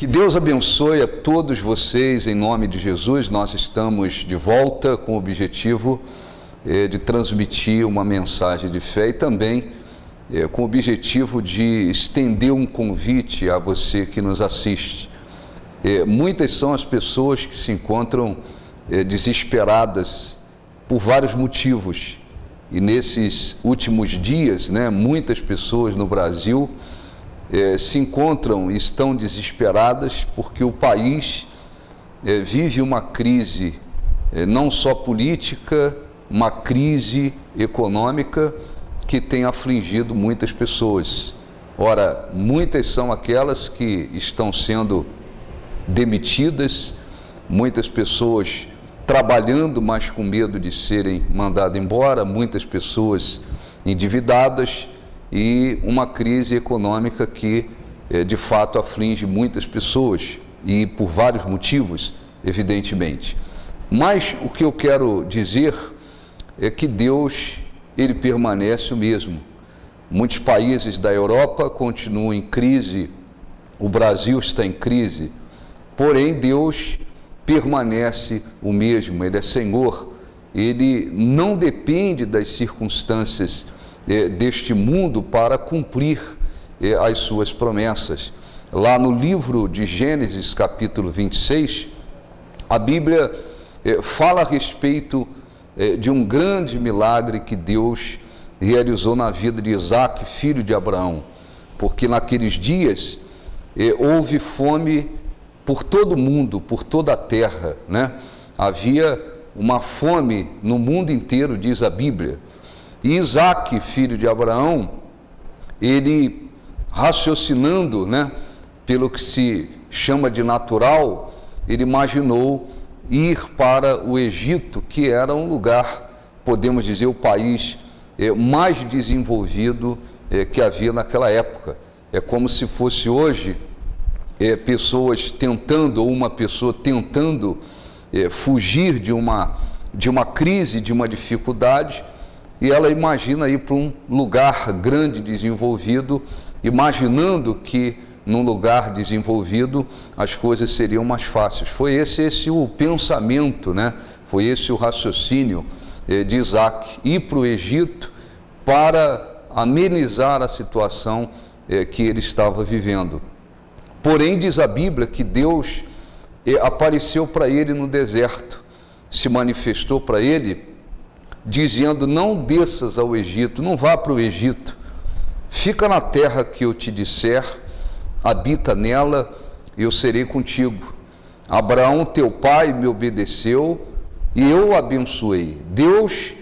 Que Deus abençoe a todos vocês em nome de Jesus. Nós estamos de volta com o objetivo de transmitir uma mensagem de fé e também com o objetivo de estender um convite a você que nos assiste. Muitas são as pessoas que se encontram desesperadas por vários motivos. E nesses últimos dias, muitas pessoas no Brasil se encontram e estão desesperadas porque o país vive uma crise, não só política, uma crise econômica que tem afligido muitas pessoas. Ora, muitas são aquelas que estão sendo demitidas, muitas pessoas trabalhando, mas com medo de serem mandadas embora, muitas pessoas endividadas e uma crise econômica que, de fato, aflige muitas pessoas e por vários motivos, evidentemente. Mas o que eu quero dizer é que Deus, Ele permanece o mesmo. Muitos países da Europa continuam em crise, o Brasil está em crise, porém Deus permanece o mesmo, Ele é Senhor, Ele não depende das circunstâncias deste mundo para cumprir as suas promessas. Lá no livro de Gênesis, capítulo 26, a Bíblia fala a respeito de um grande milagre que Deus realizou na vida de Isaac, filho de Abraão, porque naqueles dias houve fome por todo o mundo, por toda a terra, Havia uma fome no mundo inteiro, diz a Bíblia. E Isaac, filho de Abraão, ele raciocinando, pelo que se chama de natural, ele imaginou ir para o Egito, que era um lugar, podemos dizer, o país mais desenvolvido que havia naquela época. É como se fosse hoje pessoas tentando, ou uma pessoa tentando fugir de uma crise, de uma dificuldade, e ela imagina ir para um lugar grande, desenvolvido, imaginando que num lugar desenvolvido as coisas seriam mais fáceis. Foi esse o pensamento, Foi esse o raciocínio de Isaac, ir para o Egito para amenizar a situação que ele estava vivendo. Porém, diz a Bíblia que Deus apareceu para ele no deserto, se manifestou para ele, dizendo: não desças ao Egito, não vá para o Egito, fica na terra que eu te disser, habita nela, eu serei contigo. Abraão, teu pai, me obedeceu e eu o abençoei. Deus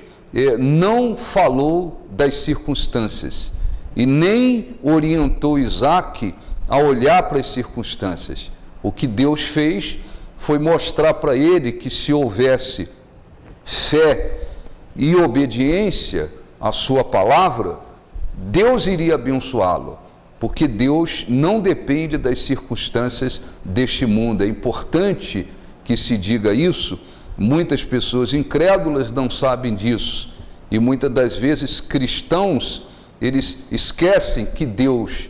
não falou das circunstâncias e nem orientou Isaac a olhar para as circunstâncias. O que Deus fez foi mostrar para ele que se houvesse fé e obediência à sua palavra, Deus iria abençoá-lo, porque Deus não depende das circunstâncias deste mundo. É importante que se diga isso. Muitas pessoas incrédulas não sabem disso, e muitas das vezes cristãos, eles esquecem que Deus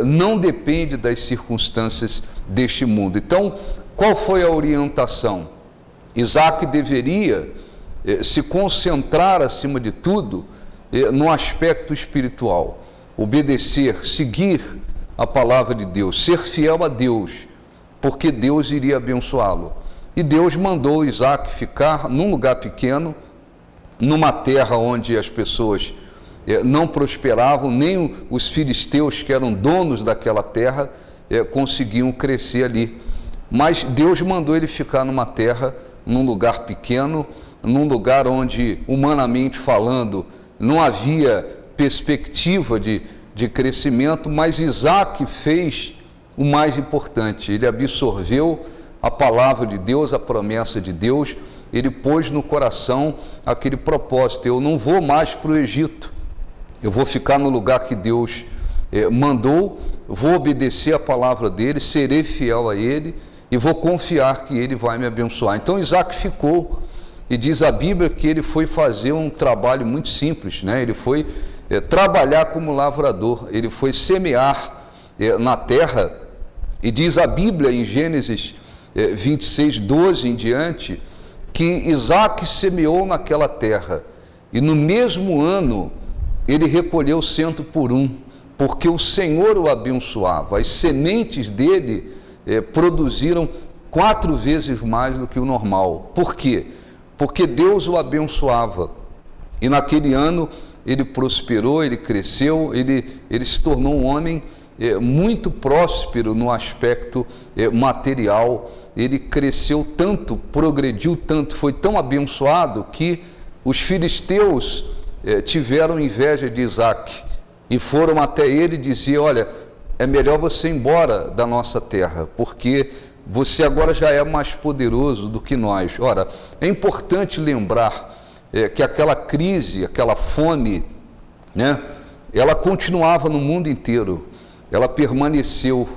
não depende das circunstâncias deste mundo. Então, qual foi a orientação? Isaac deveria se concentrar, acima de tudo, no aspecto espiritual, obedecer, seguir a palavra de Deus, ser fiel a Deus, porque Deus iria abençoá-lo. E Deus mandou Isaac ficar num lugar pequeno, numa terra onde as pessoas não prosperavam, nem os filisteus, que eram donos daquela terra, conseguiam crescer ali. Mas Deus mandou ele ficar numa terra, num lugar pequeno, num lugar onde, humanamente falando, não havia perspectiva de crescimento, mas Isaac fez o mais importante. Ele absorveu a palavra de Deus, a promessa de Deus, ele pôs no coração aquele propósito: eu não vou mais para o Egito, eu vou ficar no lugar que Deus mandou, vou obedecer a palavra dele, serei fiel a ele e vou confiar que ele vai me abençoar. Então Isaac ficou, e diz a Bíblia que ele foi fazer um trabalho muito simples, Ele foi trabalhar como lavrador, ele foi semear na terra E diz a Bíblia em Gênesis 26, 12 em diante, que Isaque semeou naquela terra, e no mesmo ano ele recolheu 100 por 1, porque o Senhor o abençoava. As sementes dele produziram 4 vezes mais do que o normal. Por quê? Porque Deus o abençoava. E naquele ano ele prosperou, ele cresceu, ele se tornou um homem muito próspero no aspecto material. Ele cresceu tanto, progrediu tanto, foi tão abençoado que os filisteus tiveram inveja de Isaque e foram até ele e diziam: olha, é melhor você ir embora da nossa terra, porque você agora já é mais poderoso do que nós. Ora, é importante lembrar que aquela crise, aquela fome, né, ela continuava no mundo inteiro, ela permaneceu,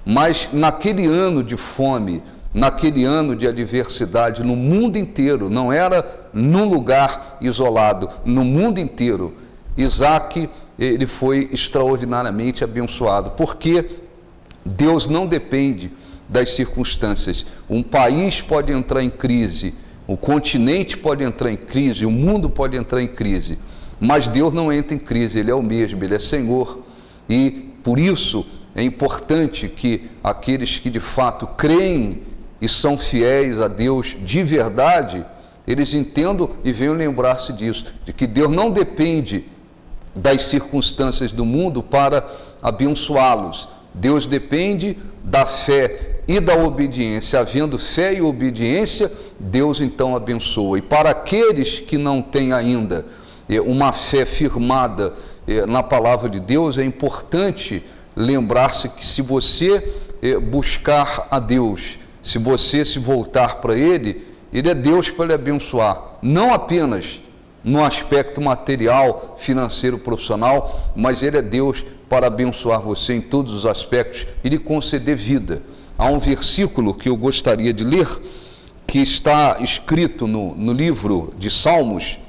mas naquele ano de fome, naquele ano de adversidade, no mundo inteiro, não era num lugar isolado, no mundo inteiro, Isaque, ele foi extraordinariamente abençoado, porque Deus não depende das circunstâncias. Um país pode entrar em crise, o continente pode entrar em crise, o mundo pode entrar em crise, mas Deus não entra em crise, Ele é o mesmo, Ele é Senhor. E por isso é importante que aqueles que de fato creem e são fiéis a Deus de verdade, eles entendam e venham lembrar-se disso, de que Deus não depende das circunstâncias do mundo para abençoá-los. Deus depende da fé e da obediência. Havendo fé e obediência, Deus então abençoa. E para aqueles que não têm ainda uma fé firmada na palavra de Deus, é importante lembrar-se que se você buscar a Deus, se você se voltar para Ele, Ele é Deus para lhe abençoar, não apenas no aspecto material, financeiro, profissional, mas Ele é Deus para abençoar você em todos os aspectos e lhe conceder vida. Há um versículo que eu gostaria de ler, que está escrito no livro de Salmos,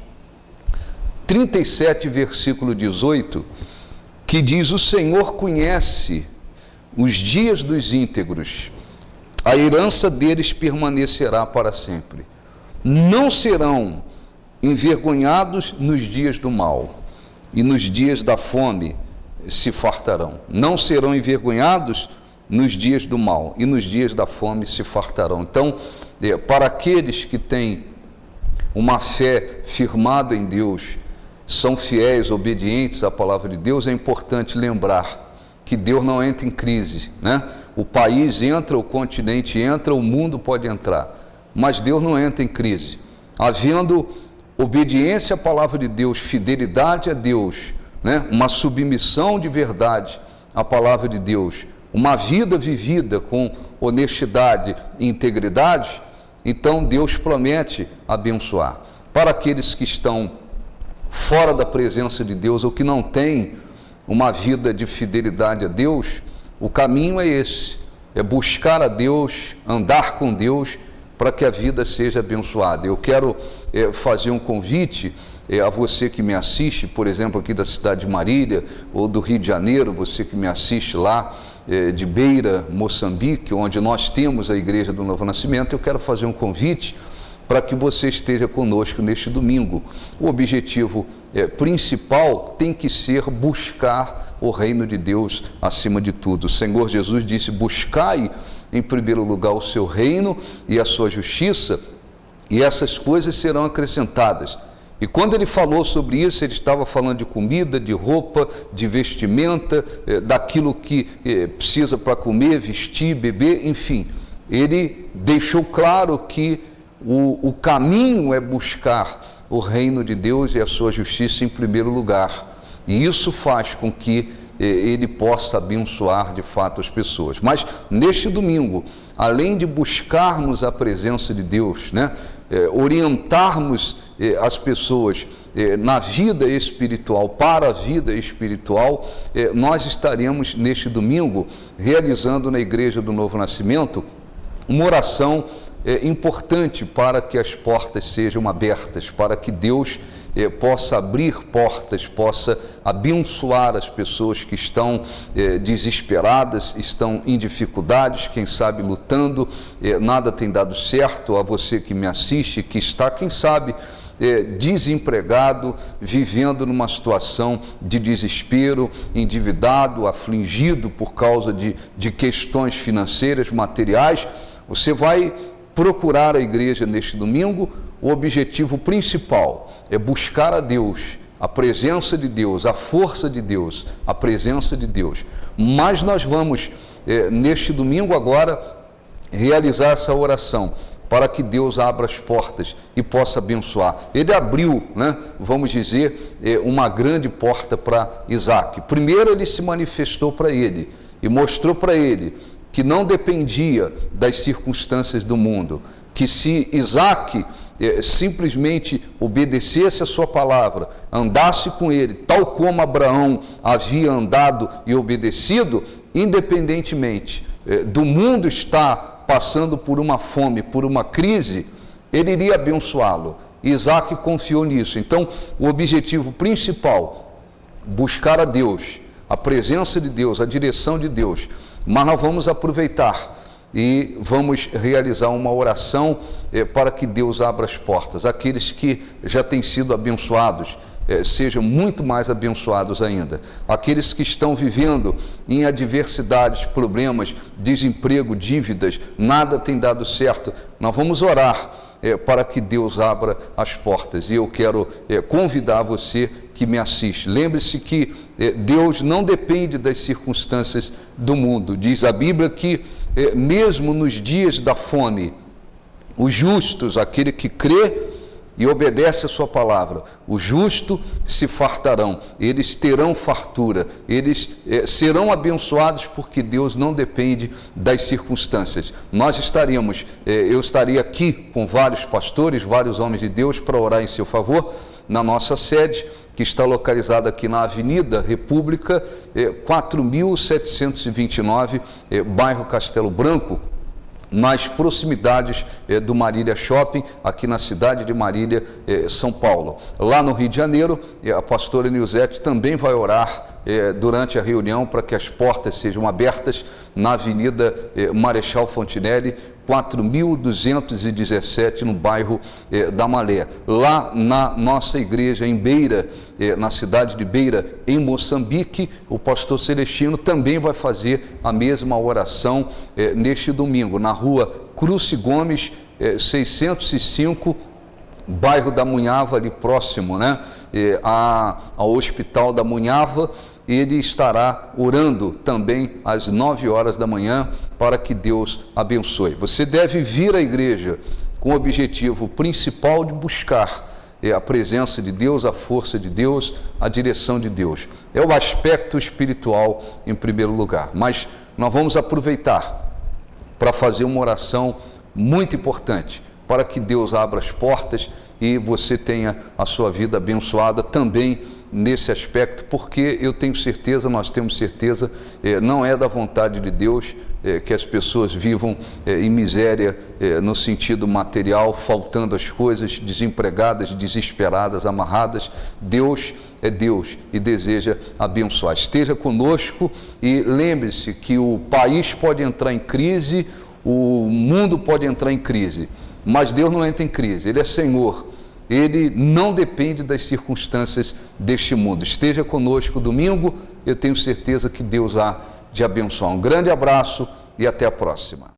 37, versículo 18, que diz: o Senhor conhece os dias dos íntegros, a herança deles permanecerá para sempre. Não serão envergonhados nos dias do mal, e nos dias da fome se fartarão. Não serão envergonhados nos dias do mal, e nos dias da fome se fartarão. Então, para aqueles que têm uma fé firmada em Deus, são fiéis, obedientes à palavra de Deus, é importante lembrar que Deus não entra em crise, né? O país entra, o continente entra, o mundo pode entrar, mas Deus não entra em crise. Havendo obediência à palavra de Deus, fidelidade a Deus, né? Uma submissão de verdade à palavra de Deus, uma vida vivida com honestidade e integridade, então Deus promete abençoar. Para aqueles que estão fora da presença de Deus ou que não têm uma vida de fidelidade a Deus, o caminho é esse, é buscar a Deus, andar com Deus, para que a vida seja abençoada. Eu quero fazer um convite a você que me assiste, por exemplo, aqui da cidade de Marília, ou do Rio de Janeiro, você que me assiste lá de Beira, Moçambique, onde nós temos a Igreja do Novo Nascimento. Eu quero fazer um convite para que você esteja conosco neste domingo. O objetivo principal tem que ser buscar o reino de Deus acima de tudo. O Senhor Jesus disse: buscai em primeiro lugar o seu reino e a sua justiça, e essas coisas serão acrescentadas. E quando ele falou sobre isso, ele estava falando de comida, de roupa, de vestimenta, daquilo que precisa para comer, vestir, beber, enfim. Ele deixou claro que o caminho é buscar o reino de Deus e a sua justiça em primeiro lugar. E isso faz com que ele possa abençoar de fato as pessoas. Mas neste domingo, além de buscarmos a presença de Deus, né, orientarmos as pessoas na vida espiritual, para a vida espiritual, nós estaremos neste domingo realizando na Igreja do Novo Nascimento uma oração importante para que as portas sejam abertas, para que Deus possa abrir portas, possa abençoar as pessoas que estão desesperadas, estão em dificuldades, quem sabe lutando, nada tem dado certo. A você que me assiste, que está, quem sabe, desempregado, vivendo numa situação de desespero, endividado, afligido por causa de questões financeiras, materiais, você vai procurar a igreja neste domingo. O objetivo principal é buscar a Deus, a presença de Deus, a força de Deus, a presença de Deus. Mas nós vamos, neste domingo agora, realizar essa oração para que Deus abra as portas e possa abençoar. Ele abriu, vamos dizer, uma grande porta para Isaac. Primeiro ele se manifestou para ele e mostrou para ele que não dependia das circunstâncias do mundo, que se Isaac simplesmente obedecesse a sua palavra, andasse com ele, tal como Abraão havia andado e obedecido, independentemente do mundo estar passando por uma fome, por uma crise, ele iria abençoá-lo. Isaac confiou nisso. Então, o objetivo principal, buscar a Deus, a presença de Deus, a direção de Deus. Mas nós vamos aproveitar e vamos realizar uma oração para que Deus abra as portas. Aqueles que já têm sido abençoados, sejam muito mais abençoados ainda. Aqueles que estão vivendo em adversidades, problemas, desemprego, dívidas, nada tem dado certo, nós vamos orar para que Deus abra as portas. E eu quero convidar você que me assiste. Lembre-se que Deus não depende das circunstâncias do mundo. Diz a Bíblia que mesmo nos dias da fome, os justos, aquele que crê e obedece a sua palavra, o justo se fartarão, eles terão fartura, eles serão abençoados, porque Deus não depende das circunstâncias. Eu estaria aqui com vários pastores, vários homens de Deus para orar em seu favor, na nossa sede, que está localizada aqui na Avenida República, 4.729, bairro Castelo Branco, nas proximidades do Marília Shopping, aqui na cidade de Marília, São Paulo. Lá no Rio de Janeiro, a pastora Nilzete também vai orar durante a reunião para que as portas sejam abertas na Avenida Marechal Fontinelli, 4.217, no bairro da Malé. Lá na nossa igreja em Beira, na cidade de Beira, em Moçambique, o pastor Celestino também vai fazer a mesma oração neste domingo, na rua Cruci Gomes, 605, bairro da Munhava, ali próximo, ao Hospital da Munhava. Ele estará orando também às 9 horas da manhã para que Deus abençoe. Você deve vir à igreja com o objetivo principal de buscar a presença de Deus, a força de Deus, a direção de Deus. É o aspecto espiritual em primeiro lugar. Mas nós vamos aproveitar para fazer uma oração muito importante, para que Deus abra as portas e você tenha a sua vida abençoada também nesse aspecto, porque eu tenho certeza, nós temos certeza, não é da vontade de Deus que as pessoas vivam em miséria no sentido material, faltando as coisas, desempregadas, desesperadas, amarradas. Deus é Deus e deseja abençoar. Esteja conosco e lembre-se que o país pode entrar em crise, o mundo pode entrar em crise, mas Deus não entra em crise, Ele é Senhor. Ele não depende das circunstâncias deste mundo. Esteja conosco domingo, eu tenho certeza que Deus há de abençoar. Um grande abraço e até a próxima.